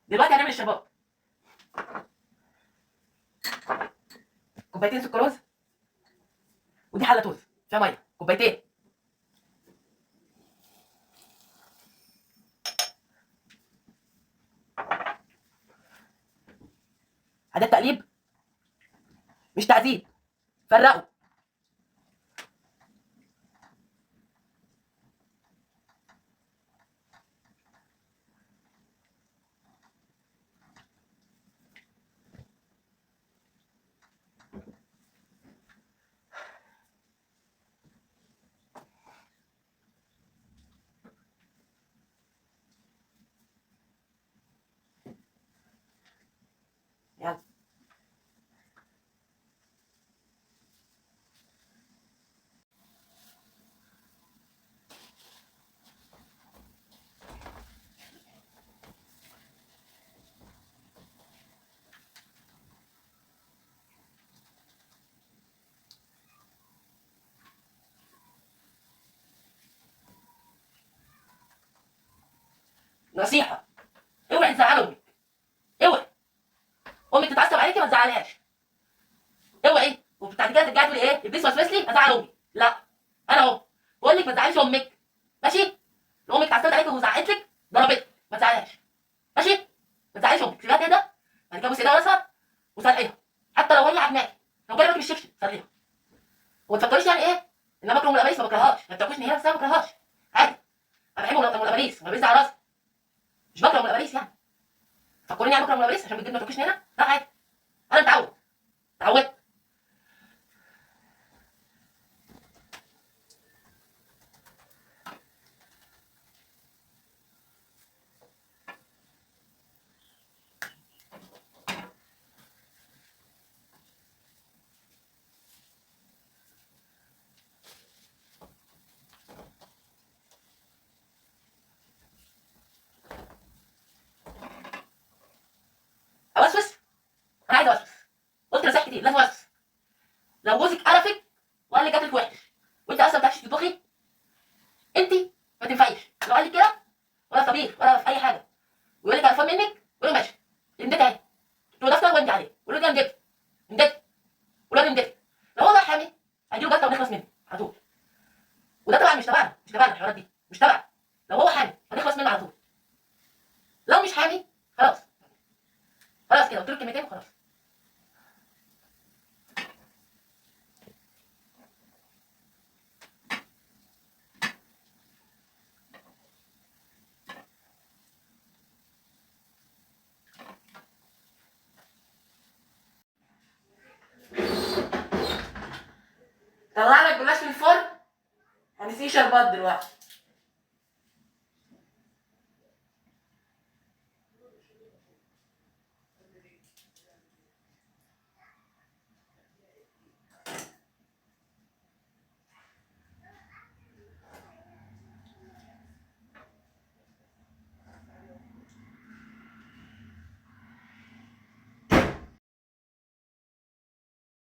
دلوقتي هنعمل الشربات. كوبايتين سكروز، ودي حله توز فيها ميه كوبايتين. ده التقليب مش تعذيب، فرقوا. يلا نصيحه، اوعي تزعلي امك، اوعي. امك تتعصب عليكي ما تزعلهاش، اوعي. وبعد كده ترجعي تقولي ايه ابليس وسوس لي ازعل امي. لا، انا اهو بقول لك ما تزعليش امك، ماشي؟ لو امك اتعصبت عليكي وزعقت لك ضربتك ما تزعلهاش، ماشي؟ ما تزعليش امك، سيبها كده. بعد كده بصي ايديها راسها وسرقيها، حتى لو هي عجناكي، لو جربت بالشبشب سرقيها. وما تفكريش يعني ايه ان انا بكره ام الاباريس، ما بكرهاش. ما تفكريش ان هي نفسها ما بكرهاش، عادي. انا بحب ام الاباريس، ام الاباريس على راسي، مش بكره ام الاباريس يعني. فكروني يعني بكره ام الاباريس عشان بتجيب ما تاكلش هنا؟ لا عادي، انا متعود، اتعودت. اوسوس؟ انا عايز اوسوس، قلت نصايح كتير لازم اوسوس. لو جوزك قرفك وقال لك اكلك وحش وانت اصلا ما بتعرفيش تطبخي، انت ما تنفعيش. لو قال لك كده ولا في طبيخ ولا في اي حاجه ويقول لك قرفان منك، قولي ماشي، نديت اهي، تقول دفتر وانت عليه، قولي له نديت، نديت، ولاد نديت. لو هو بقى حامي هديله دفتر ونخلص منه على طول. وده طبعا مش تبعنا، مش تبعنا الحوارات دي، مش تبعنا. لو هو حامي هنخلص منه على طول. لو مش حامي خلاص، خلاص كده قلت له كلمتين وخلاص. طلع لك جلاش من الفرن، هنسيه شربات دلوقتي.